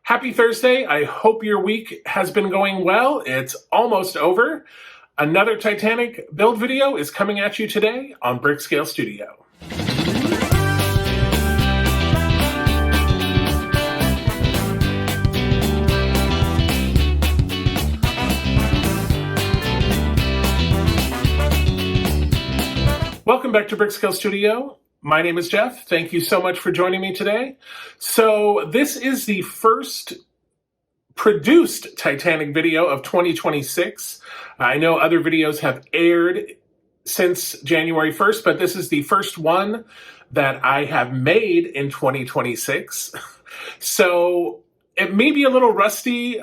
Happy Thursday. I hope your week has been going well. It's almost over. Another Titanic build video is coming at you today on Brickscale Studio. Welcome back to Brickscale Studio. My name is Jeff. Thank you so much for joining me today. So this is the first produced Titanic video of 2026. I know other videos have aired since January 1st, but this is the first one that I have made in 2026. So it may be a little rusty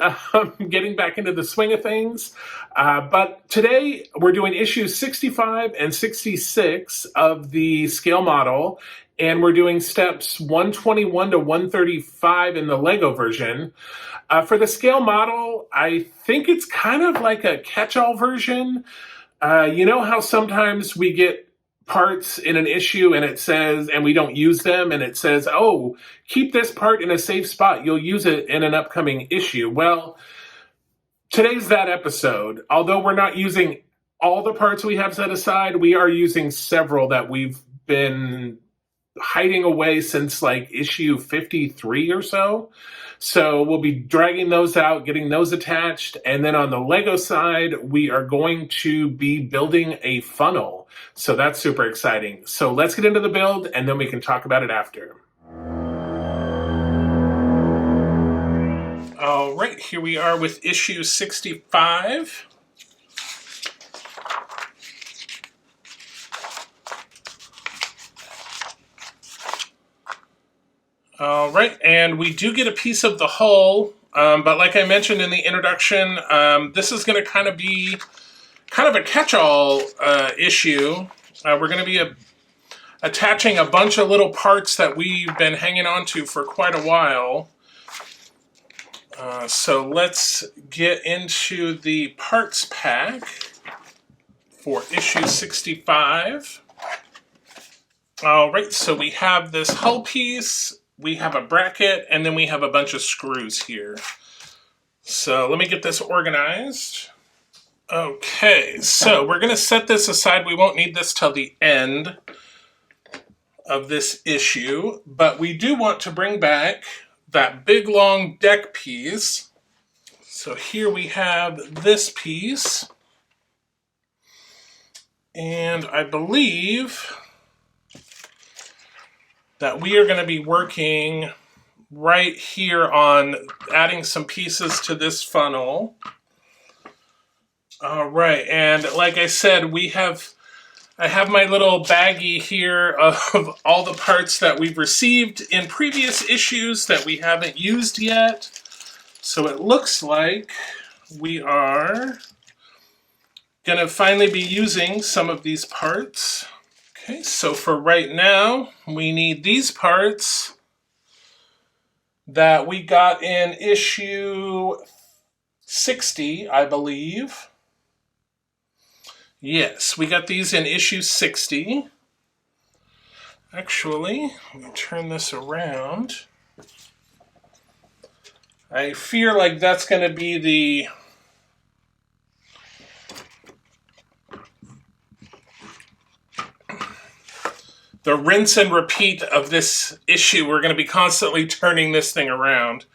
getting back into the swing of things, but today we're doing issues 65 and 66 of the scale model, and we're doing steps 121 to 135 in the LEGO version. For the scale model, I think it's kind of like a catch-all version. You know how sometimes we get parts in an issue and it says, and we don't use them, and it says, oh, keep this part in a safe spot. You'll use it in an upcoming issue. Well, today's that episode. Although we're not using all the parts we have set aside, we are using several that we've been hiding away since like issue 53 or so. So we'll be dragging those out, getting those attached. And then on the LEGO side, we are going to be building a funnel. So that's super exciting. So let's get into the build and then we can talk about it after. All right, here we are with issue 65. All right, and we do get a piece of the hull, but like I mentioned in the introduction, this is going to kind of be a catch-all issue. We're going to be attaching a bunch of little parts that we've been hanging on to for quite a while. So let's get into the parts pack for issue 65. All right, so we have this hull piece. We have a bracket, and then we have a bunch of screws here. So let me get this organized. Okay, so we're going to set this aside. We won't need this till the end of this issue, but we do want to bring back that big long deck piece. So here we have this piece, and I believe that we are going to be working right here on adding some pieces to this funnel. All right, and like I said, I have my little baggie here of all the parts that we've received in previous issues that we haven't used yet. So it looks like we are going to finally be using some of these parts. Okay, so for right now, we need these parts that we got in issue 60, I believe. Yes, we got these in issue 60. Actually, let me turn this around. I fear like that's going to be the rinse and repeat of this issue. We're going to be constantly turning this thing around.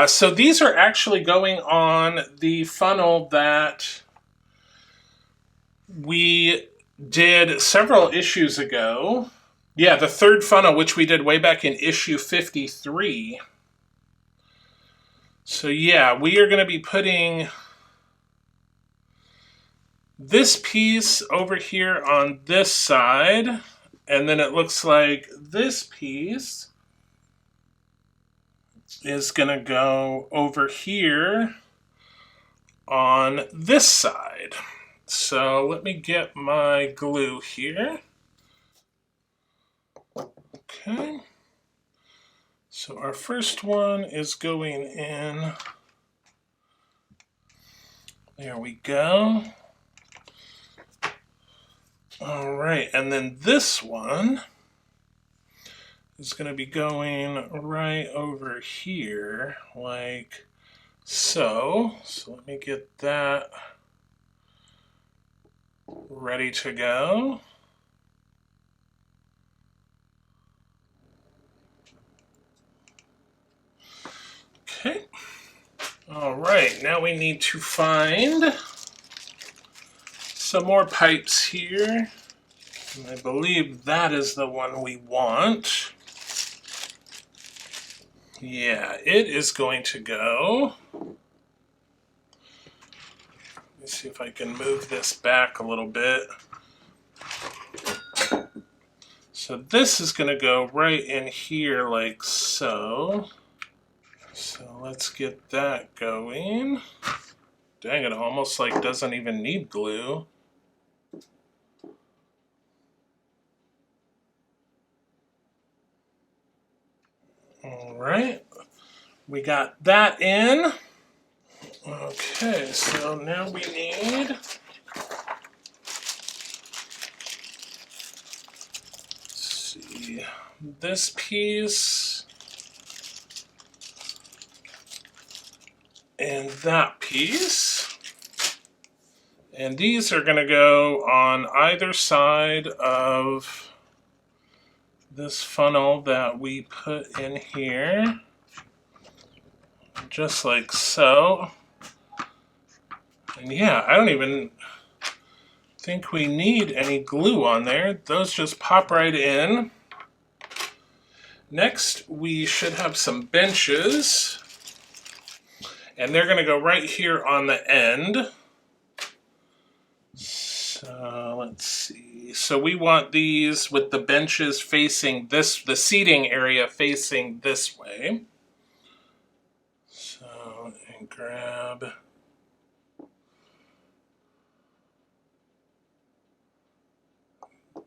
So these are actually going on the funnel that we did several issues ago. Yeah, the third funnel, which we did way back in issue 53. So yeah, we are going to be putting this piece over here on this side. And then it looks like this piece is going to go over here on this side. So let me get my glue here. Okay. So our first one is going in. There we go. All right, and then this one is going to be going right over here, like so. So let me get that ready to go. Okay. All right, now we need to find some more pipes here. And I believe that is the one we want. Yeah, it is going to go. Let me see if I can move this back a little bit. So this is going to go right in here like so. So let's get that going. Dang, it almost like doesn't even need glue. All right, we got that in. Okay, so now we need, let's see, this piece and that piece. And these are going to go on either side of this funnel that we put in here, just like so. And yeah, I don't even think we need any glue on there. Those just pop right in. Next, we should have some benches, and they're going to go right here on the end. So let's see. So we want these with the benches facing this, the seating area facing this way. So, and grab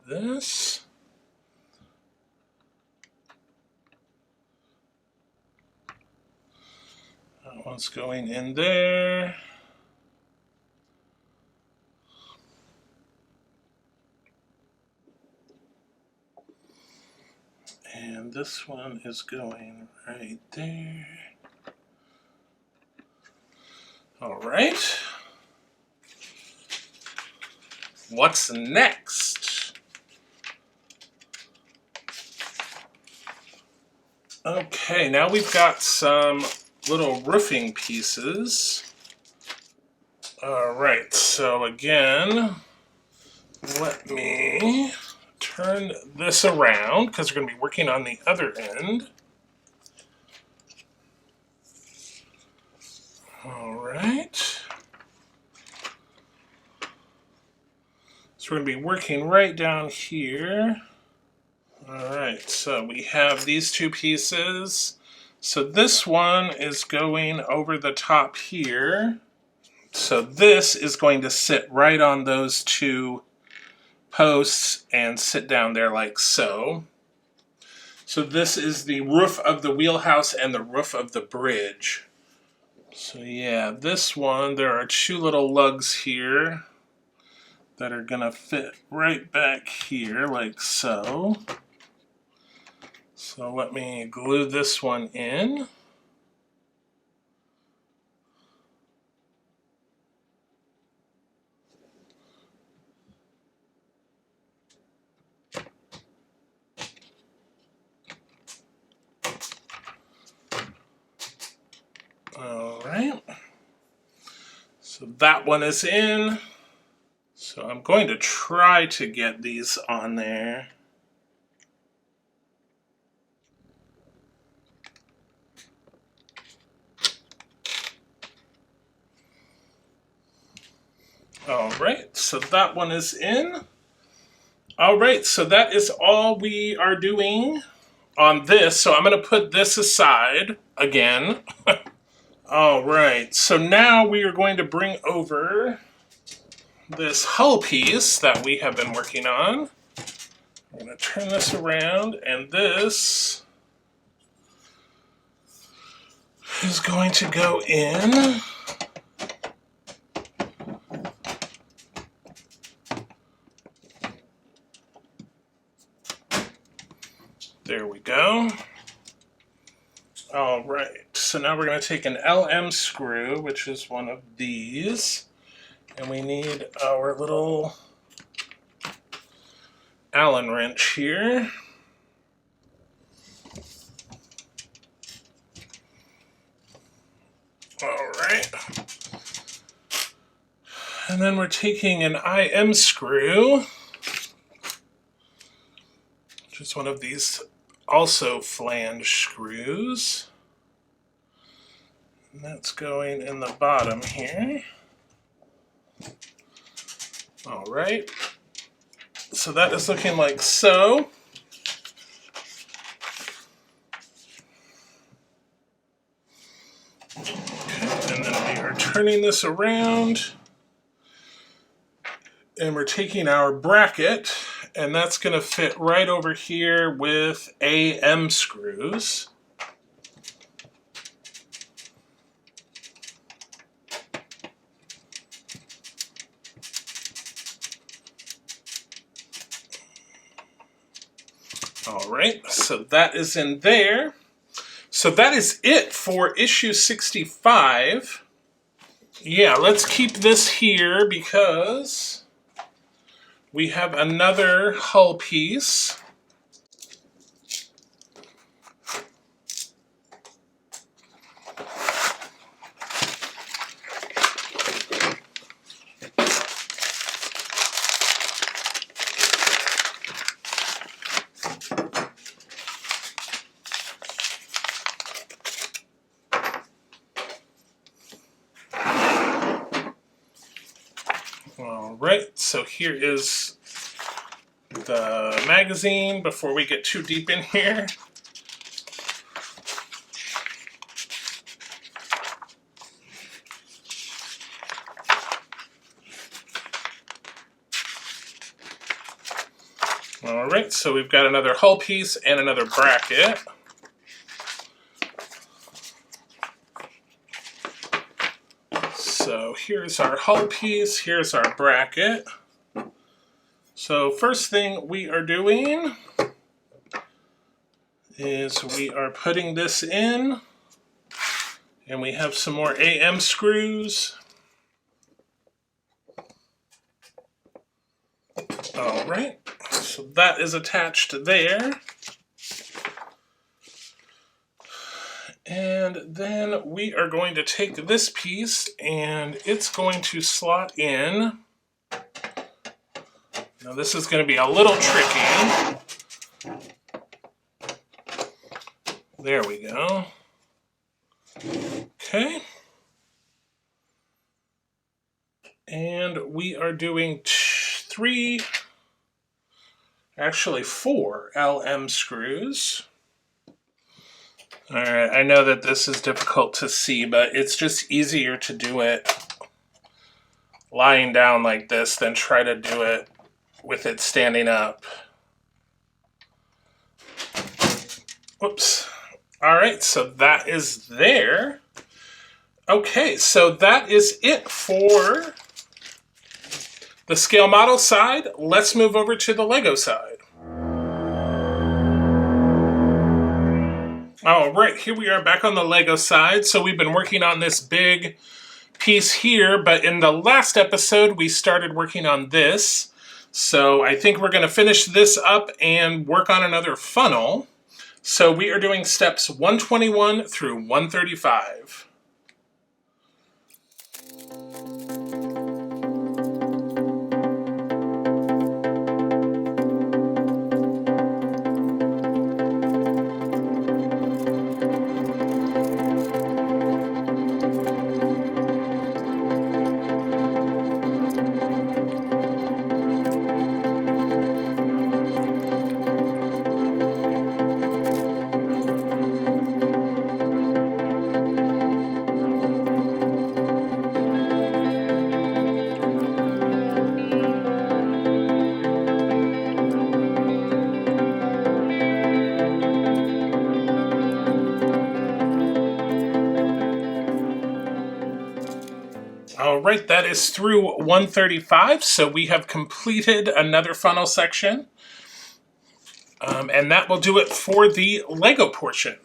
this. That one's going in there. And this one is going right there. All right. What's next? Okay, now we've got some little roofing pieces. All right, so again, let me turn this around because we're going to be working on the other end. All right. So we're going to be working right down here. All right, so we have these two pieces. So this one is going over the top here. So this is going to sit right on those two posts and sit down there like so. So this is the roof of the wheelhouse and the roof of the bridge. So yeah, this one, there are two little lugs here that are gonna fit right back here like so. So let me glue this one in. All right. So that one is in. So I'm going to try to get these on there. All right, so that one is in. All right, so that is all we are doing on this. So I'm going to put this aside again. All right, so now we are going to bring over this hull piece that we have been working on. I'm going to turn this around, and this is going to go in. There we go. now we're going to take an LM screw, which is one of these, and we need our little Allen wrench here. All right. And then we're taking an IM screw, which is one of these also flange screws. And that's going in the bottom here. All right. So that is looking like so. Okay, and then we are turning this around. And we're taking our bracket, and that's going to fit right over here with AM screws. All right, so that is in there. So that is it for issue 65. Yeah, let's keep this here because we have another hull piece. All right, so here is the magazine before we get too deep in here. All right, so we've got another hull piece and another bracket. So here's our hull piece, here's our bracket. So first thing we are doing is we are putting this in, and we have some more AM screws. All right, so that is attached there. And then we are going to take this piece and it's going to slot in. Now this is going to be a little tricky. There we go. Okay. And we are doing four LM screws. All right, I know that this is difficult to see, but it's just easier to do it lying down like this than try to do it with it standing up. Whoops. All right, so that is there. Okay, so that is it for the scale model side. Let's move over to the Lego side. All right, here we are back on the Lego side. So we've been working on this big piece here, but in the last episode, we started working on this. So I think we're gonna finish this up and work on another funnel. So we are doing steps 121 through 135. All right, that is through 135, so we have completed another funnel section, and that will do it for the Lego portion.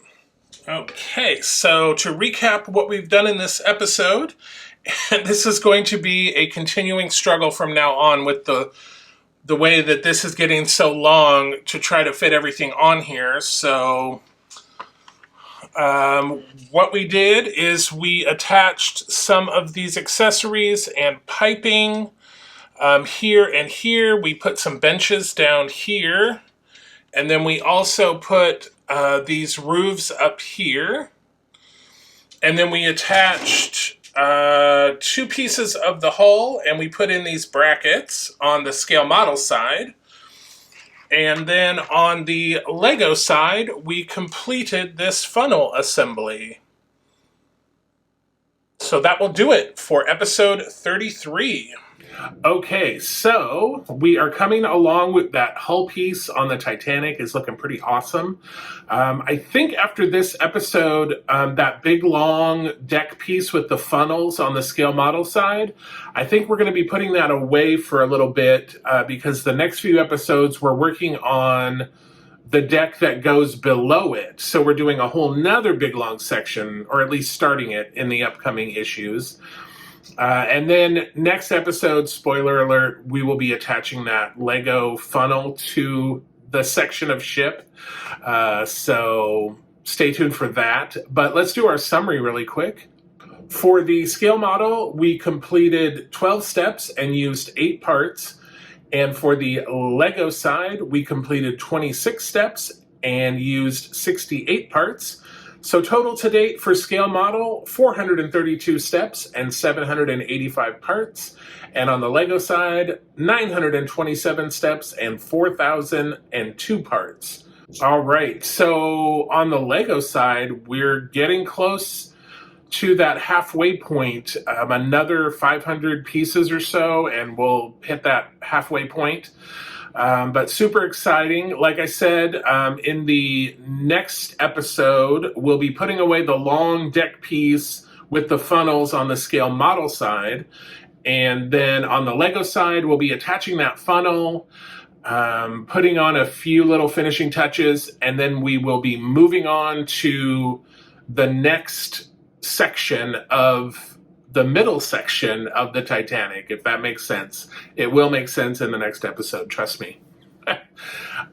Okay, so to recap what we've done in this episode, and this is going to be a continuing struggle from now on with the way that this is getting so long to try to fit everything on here. So what we did is we attached some of these accessories and piping here and here. We put some benches down here, and then we also put these roofs up here, and then we attached two pieces of the hull, and we put in these brackets on the scale model side. And then on the LEGO side, we completed this funnel assembly. So that will do it for episode 33. Okay, so we are coming along with that hull piece on the Titanic. Is looking pretty awesome. I think after this episode, that big long deck piece with the funnels on the scale model side, I think we're going to be putting that away for a little bit because the next few episodes we're working on the deck that goes below it. So we're doing a whole nother big long section, or at least starting it in the upcoming issues. And then next episode, spoiler alert, we will be attaching that Lego funnel to the section of ship. So stay tuned for that. But let's do our summary really quick. For the scale model, we completed 12 steps and used 8 parts. And for the Lego side, we completed 26 steps and used 68 parts. So total to date for scale model, 432 steps and 785 parts. And on the LEGO side, 927 steps and 4,002 parts. All right, so on the LEGO side, we're getting close to that halfway point, another 500 pieces or so, and we'll hit that halfway point. But super exciting. Like I said, in the next episode, we'll be putting away the long deck piece with the funnels on the scale model side. And then on the LEGO side, we'll be attaching that funnel, putting on a few little finishing touches, and then we will be moving on to the next section of the middle section of the Titanic, if that makes sense. It will make sense in the next episode, trust me.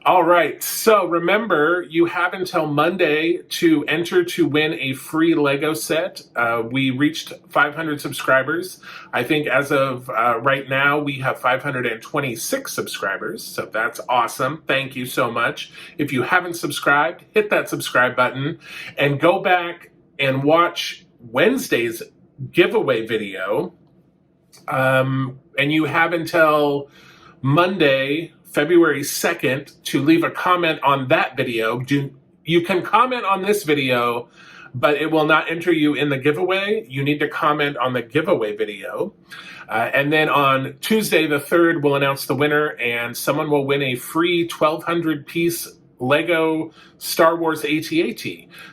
All right, so remember, you have until Monday to enter to win a free LEGO set. We reached 500 subscribers. I think as of right now, we have 526 subscribers, so that's awesome. Thank you so much. If you haven't subscribed, hit that subscribe button and go back and watch Wednesday's giveaway video. And you have until Monday, February 2nd, to leave a comment on that video. You can comment on this video, but it will not enter you in the giveaway. You need to comment on the giveaway video. And then on Tuesday the 3rd, we'll announce the winner, and someone will win a free 1,200-piece LEGO Star Wars AT-AT.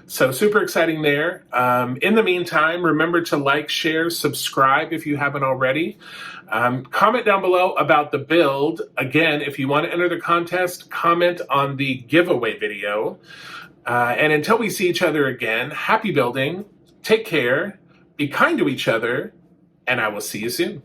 So super exciting there. In the meantime, remember to like, share, subscribe if you haven't already. Comment down below about the build. Again, if you want to enter the contest, comment on the giveaway video. And until we see each other again, happy building, take care, be kind to each other, and I will see you soon.